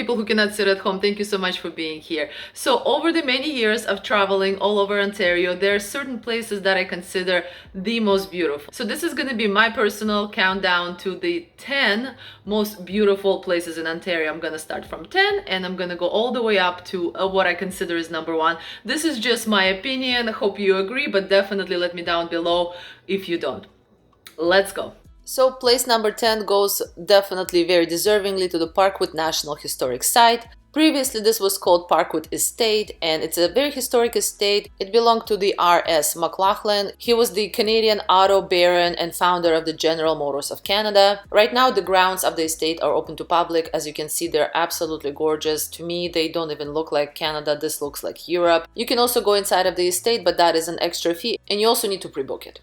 people who cannot sit at home, thank you so much for being here. So over the many years of traveling all over Ontario, there are certain places that I consider the most beautiful. So this is going to be my personal countdown to the 10 most beautiful places in Ontario. I'm going to start from 10 and I'm going to go all the way up to what I consider is number one. This is just my opinion. I hope you agree, but definitely let me down below if you don't. Let's go. So place number 10 goes definitely very deservingly to the Parkwood National Historic Site. Previously this was called Parkwood Estate, and it's a very historic estate. It belonged to the R.S. McLachlan. He was the Canadian auto baron and founder of the General Motors of Canada. Right now the grounds of the estate are open to public. As you can see, they're absolutely gorgeous. To me, they don't even look like Canada. This looks like Europe. You can also go inside of the estate, but that is an extra fee, and you also need to pre-book it.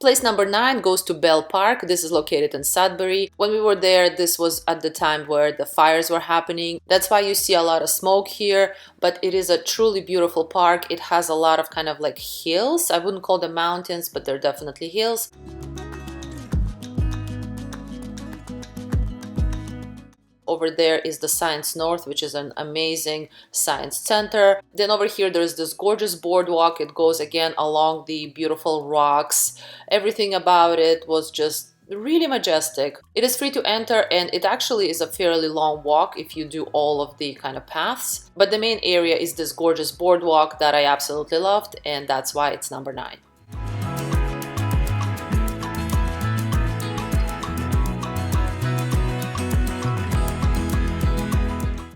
Place number 9 goes to Bell Park. This is located in Sudbury. When we were there, this was at the time where the fires were happening. That's why you see a lot of smoke here, but it is a truly beautiful park. It has a lot of kind of like hills. I wouldn't call them mountains, but they're definitely hills. Over there is the Science North, which is an amazing science center. Then over here there's this gorgeous boardwalk. It goes again along the beautiful rocks. Everything about it was just really majestic. It is free to enter, and it actually is a fairly long walk if you do all of the kind of paths. But the main area is this gorgeous boardwalk that I absolutely loved, and that's why it's number 9.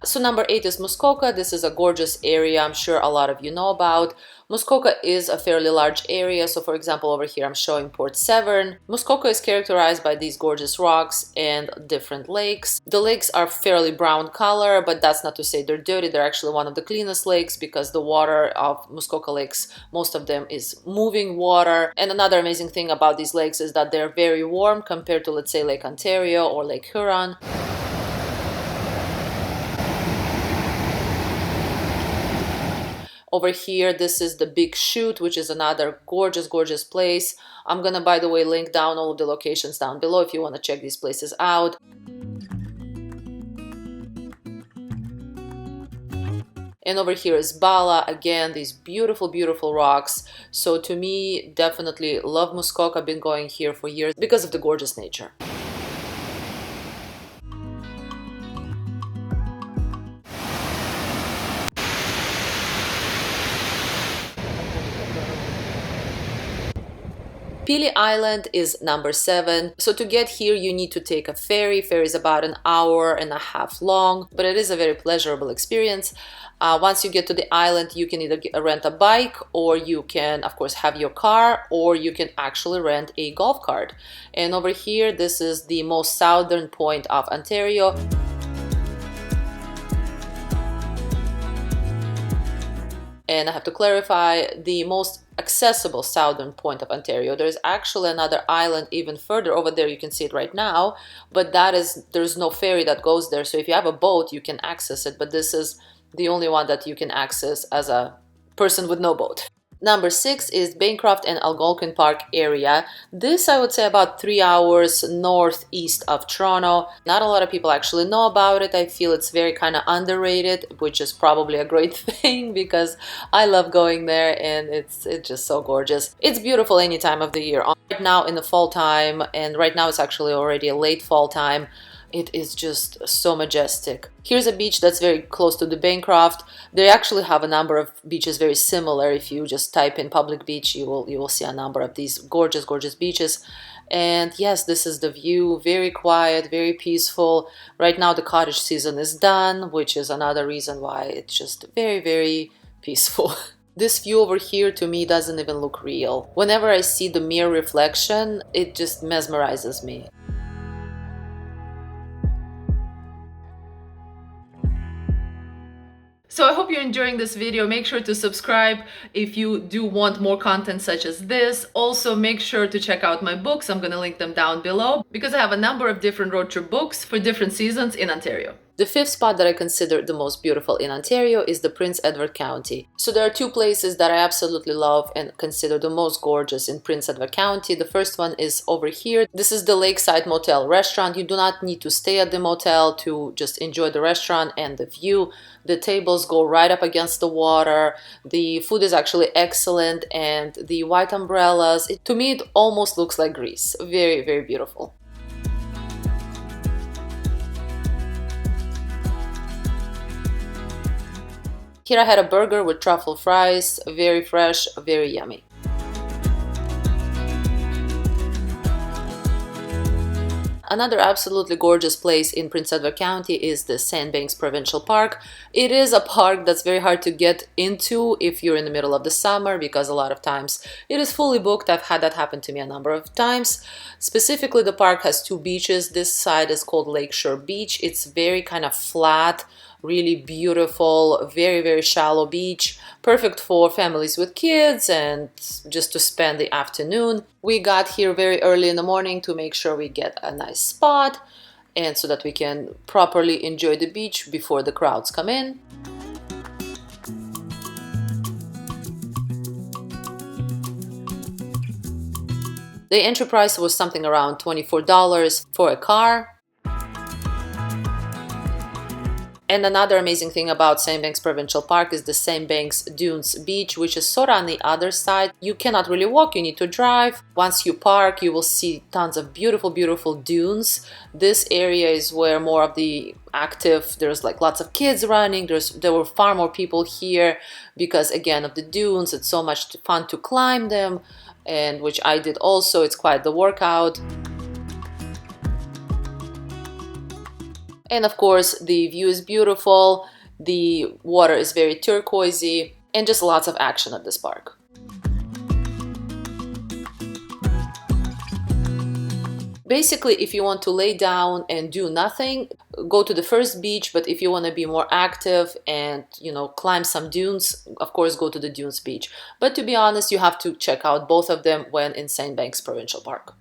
So number 8 is Muskoka. This is a gorgeous area I'm sure a lot of you know about. Muskoka is a fairly large area. So for example, over here I'm showing Port Severn. Muskoka is characterized by these gorgeous rocks and different lakes. The lakes are fairly brown color, but that's not to say they're dirty. They're actually one of the cleanest lakes because the water of Muskoka lakes, most of them is moving water. And another amazing thing about these lakes is that they're very warm compared to, let's say, Lake Ontario or Lake Huron. Over here, this is the Big Chute, which is another gorgeous, gorgeous place. I'm gonna, by the way, link down all of the locations down below if you want to check these places out. And over here is Bala. Again, these beautiful, beautiful rocks. So to me, definitely love Muskoka. I've been going here for years because of the gorgeous nature. Pelee Island is number 7. So to get here, you need to take a ferry. Ferry is about an hour and a half long, but it is a very pleasurable experience. Once you get to the island, you can either rent a bike, or you can, of course, have your car, or you can actually rent a golf cart. And over here, this is the most southern point of Ontario. And I have to clarify, the most accessible southern point of Ontario. There's actually another island even further over there. You can see it right now, but there's no ferry that goes there. So if you have a boat, you can access it, but this is the only one that you can access as a person with no boat. Number 6 is Bancroft and Algonquin Park area. This, I would say, about 3 hours northeast of Toronto. Not a lot of people actually know about it. I feel it's very kind of underrated, which is probably a great thing because I love going there and it's just so gorgeous. It's beautiful any time of the year. Right now in the fall time, and right now it's actually already a late fall time, it is just so majestic. Here's a beach that's very close to the Bancroft. They actually have a number of beaches very similar. If you just type in public beach, you will see a number of these gorgeous, gorgeous beaches. And yes, this is the view. Very quiet, very peaceful. Right now the cottage season is done, which is another reason why it's just very, very peaceful. This view over here to me doesn't even look real. Whenever I see the mirror reflection, it just mesmerizes me. So I hope you're enjoying this video. Make sure to subscribe if you do want more content such as this. Also, make sure to check out my books. I'm going to link them down below because I have a number of different road trip books for different seasons in Ontario. The fifth spot that I consider the most beautiful in Ontario is the Prince Edward County. So there are two places that I absolutely love and consider the most gorgeous in Prince Edward County. The first one is over here. This is the Lakeside Motel Restaurant. You do not need to stay at the motel to just enjoy the restaurant and the view. The tables go right up against the water. The food is actually excellent, and the white umbrellas, to me it almost looks like Greece. Very, very beautiful. Here I had a burger with truffle fries, very fresh, very yummy. Another absolutely gorgeous place in Prince Edward County is the Sandbanks Provincial Park. It is a park that's very hard to get into if you're in the middle of the summer, because a lot of times it is fully booked. I've had that happen to me a number of times. Specifically, the park has two beaches. This side is called Lakeshore Beach. It's very kind of flat, really beautiful, very, very shallow beach, perfect for families with kids and just to spend the afternoon. We got here very early in the morning to make sure we get a nice spot and so that we can properly enjoy the beach before the crowds come in. The entry price was something around $24 for a car. And another amazing thing about Sandbanks Provincial Park is the Sandbanks Dunes Beach, which is sort of on the other side. You cannot really walk, you need to drive. Once you park, you will see tons of beautiful, beautiful dunes. This area is where more of the active, there's like lots of kids running. There were far more people here because, again, of the dunes. It's so much fun to climb them, and which I did also. It's quite the workout. And of course, the view is beautiful, the water is very turquoisey, and just lots of action at this park. Basically, if you want to lay down and do nothing, go to the first beach, but if you want to be more active and, climb some dunes, of course, go to the Dunes Beach. But to be honest, you have to check out both of them when in Sandbanks Provincial Park.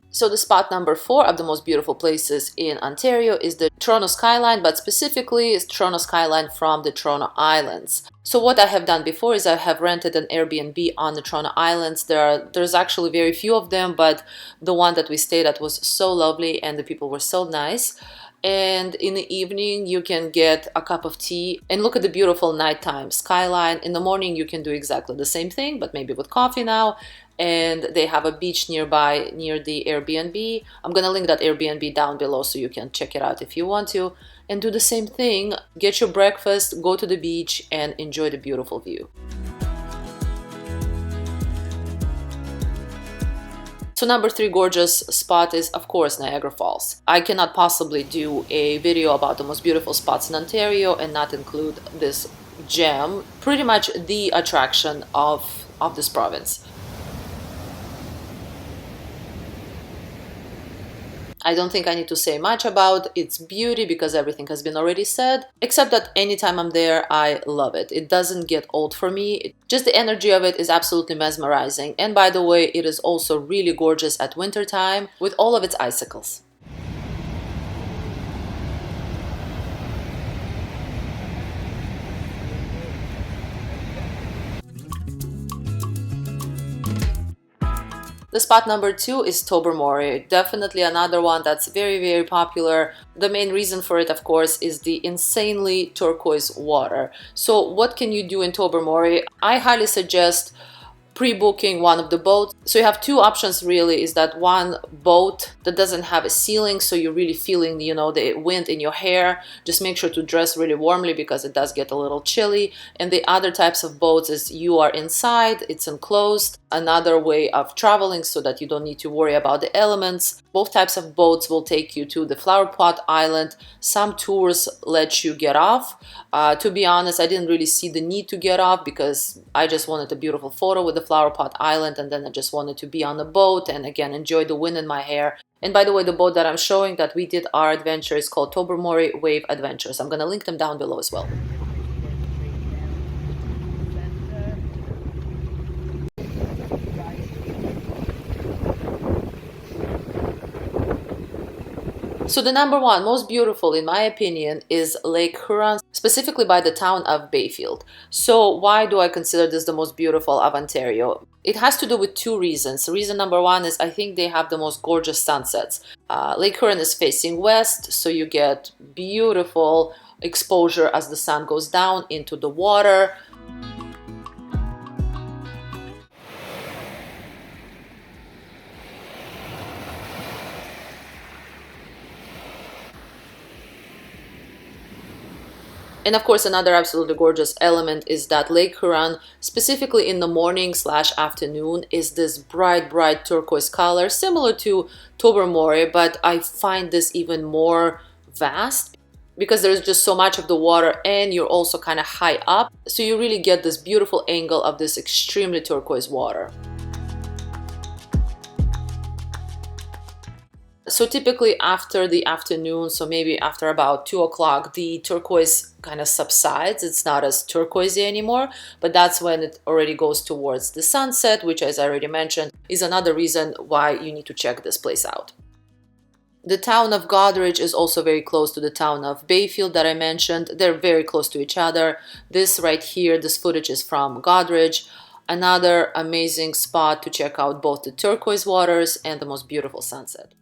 So the spot number 4 of the most beautiful places in Ontario is the Toronto skyline, but specifically is Toronto skyline from the Toronto Islands. So what I have done before is I have rented an Airbnb on the Toronto Islands. There's actually very few of them, but the one that we stayed at was so lovely and the people were so nice. And in the evening you can get a cup of tea and look at the beautiful nighttime skyline. In the morning you can do exactly the same thing, but maybe with coffee now. And they have a beach nearby near the Airbnb. I'm gonna link that Airbnb down below so you can check it out if you want to. And do the same thing, get your breakfast, go to the beach and enjoy the beautiful view. So number 3 gorgeous spot is, of course, Niagara Falls. I cannot possibly do a video about the most beautiful spots in Ontario and not include this gem, pretty much the attraction of this province. I don't think I need to say much about its beauty because everything has been already said, except that anytime I'm there, I love it. It doesn't get old for me. Just the energy of it is absolutely mesmerizing. And by the way, it is also really gorgeous at winter time with all of its icicles. The spot number 2 is Tobermory, definitely another one that's very, very popular. The main reason for it, of course, is the insanely turquoise water. So what can you do in Tobermory? I highly suggest pre-booking one of the boats. So you have two options really, is that one boat that doesn't have a ceiling, so you're really feeling, the wind in your hair. Just make sure to dress really warmly because it does get a little chilly. And the other types of boats is you are inside, it's enclosed. Another way of traveling so that you don't need to worry about the elements. Both types of boats will take you to the Flower Pot Island. Some tours let you get off. To be honest, I didn't really see the need to get off because I just wanted a beautiful photo with the Flower Pot Island, and then I just wanted to be on the boat and again enjoy the wind in my hair. And by the way, the boat that I'm showing that we did our adventure is called Tobermory Wave Adventures. I'm going to link them down below as well. So the number one most beautiful, in my opinion, is Lake Huron, specifically by the town of Bayfiled. So why do I consider this the most beautiful of Ontario? It has to do with two reasons. Reason number one is I think they have the most gorgeous sunsets. Lake Huron is facing west, so you get beautiful exposure as the sun goes down into the water. And of course, another absolutely gorgeous element is that Lake Huron, specifically in the morning / afternoon, is this bright, bright turquoise color, similar to Tobermory, but I find this even more vast because there's just so much of the water and you're also kind of high up. So you really get this beautiful angle of this extremely turquoise water. So typically after the afternoon, so maybe after about 2 o'clock, the turquoise kind of subsides. It's not as turquoisey anymore, but that's when it already goes towards the sunset, which, as I already mentioned, is another reason why you need to check this place out. The town of Goderich is also very close to the town of Bayfiled that I mentioned. They're very close to each other. This right here, this footage is from Goderich. Another amazing spot to check out both the turquoise waters and the most beautiful sunset.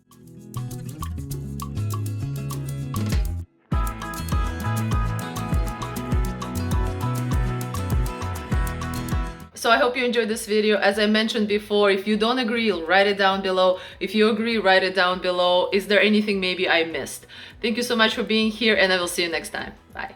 So I hope you enjoyed this video. As I mentioned before, if you don't agree, write it down below. If you agree, write it down below. Is there anything maybe I missed? Thank you so much for being here, and I will see you next time. Bye.